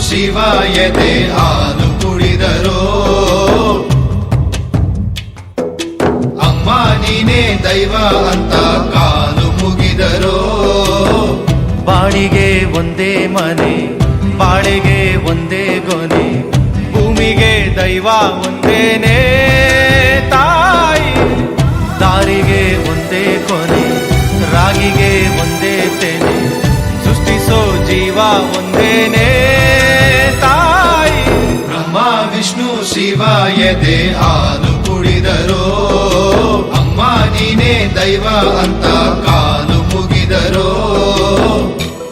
ಶಿವ ಎದೆ ಹಾಲು ಕುಡಿದರೋ ಅಮ್ಮ ನೀನೇ ದೈವ ಅಂತ ಕಾಲು ಮುಗಿದರೋ ಬಾಳಿಗೆ ಒಂದೇ ಮನೆ ಬಾಳಿಗೆ ಒಂದೇ ಗೊನೆ ಭೂಮಿಗೆ ದೈವ ಒಂದೇನೇ ತಾಯಿ ದಾರಿಗೆ ಒಂದೇ ಕೊನೆ ರಾಗಿಗೆ ಒಂದೇ ತೆನೆ ಸೃಷ್ಟಿಸೋ ಜೀವ ಒಂದೇನೇ ತಾಯಿ ಬ್ರಹ್ಮ ವಿಷ್ಣು ಶಿವ ಎದೆ ಹಾಲು ಕುಡಿದರೋ ಅಮ್ಮ ನೀನೇ ದೈವ ಅಂತ